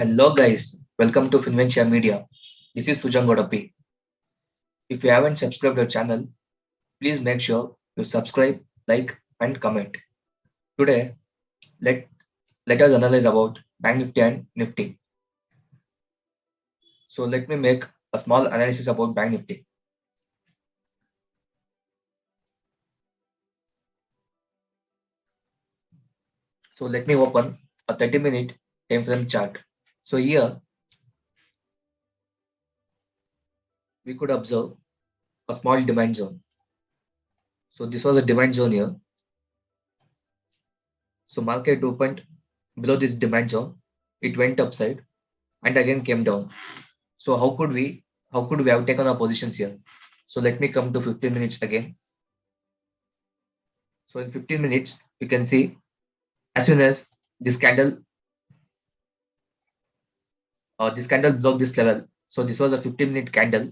Hello guys, welcome to Finventia Media. This is Sujan Godapi. If you haven't subscribed our channel, please make sure you subscribe, like and comment. Today, let, let us analyze about Bank Nifty and Nifty. So let me make a small analysis about Bank Nifty. So let me open a 30-minute time frame chart. So here we could observe a small demand zone. So this was a demand zone here. So market opened below this demand zone. It went upside and again came down. So how could we have taken our positions here? So let me come to 15 minutes again. So in 15 minutes, you can see as soon as this candle broke this level. So this was a 15-minute candle.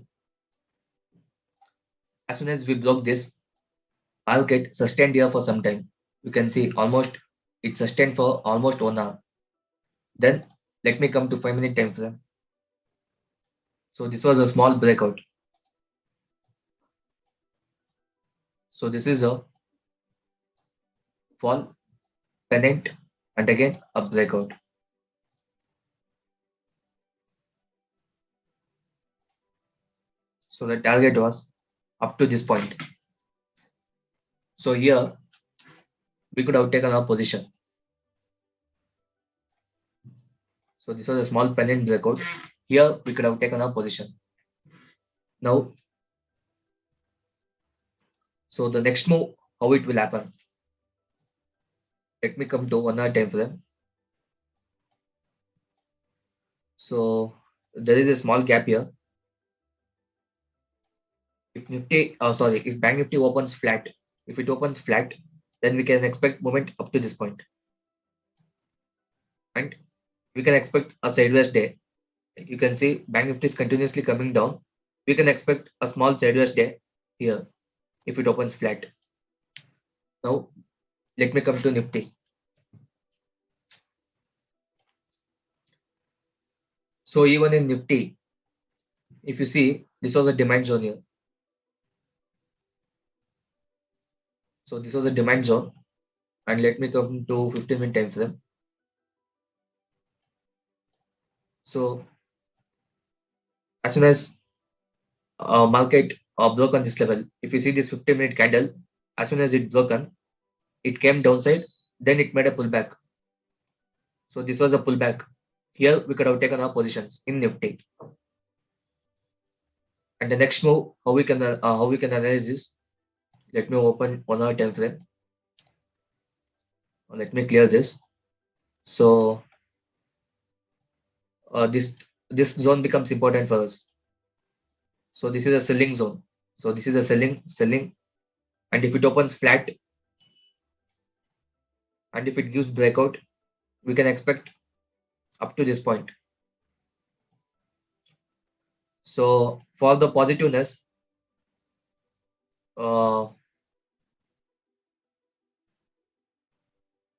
As soon as we broke this, market sustained here for some time. You can see it sustained for almost 1 hour. Then let me come to 5-minute time frame. So this was a small breakout. So this is a fall, pennant, and again a breakout. So the target was up to this point. So here we could have taken our position. So this was a small pennant breakout. Here we could have taken our position. Now, so the next move, how it will happen? Let me come to 1 hour time frame. So there is a small gap here. If Bank Nifty opens flat, if it opens flat, then we can expect movement up to this point, and we can expect a sideways day. You can see Bank Nifty is continuously coming down. We can expect a small sideways day here if it opens flat. Now let me come to Nifty. So even in Nifty, if you see, this was a demand zone here. So this was a demand zone, and let me come to 15-minute time frame. So as soon as market broke on this level, if you see this 15-minute candle, as soon as it broken, it came downside, then it made a pullback. So this was a pullback. Here we could have taken our positions in Nifty. And the next move, how we can analyze this? Let me open 1 hour time frame. Let me clear this. So this zone becomes important for us. So this is a selling zone. So this is a selling, and if it opens flat, and if it gives breakout, we can expect up to this point. So for the positiveness,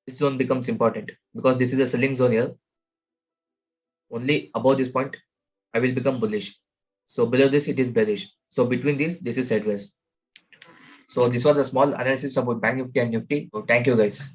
this zone becomes important because this is a selling zone here. Only above this point, I will become bullish. So below this, it is bearish. So between this is sideways. So this was a small analysis about Bank Nifty and Nifty. So thank you guys.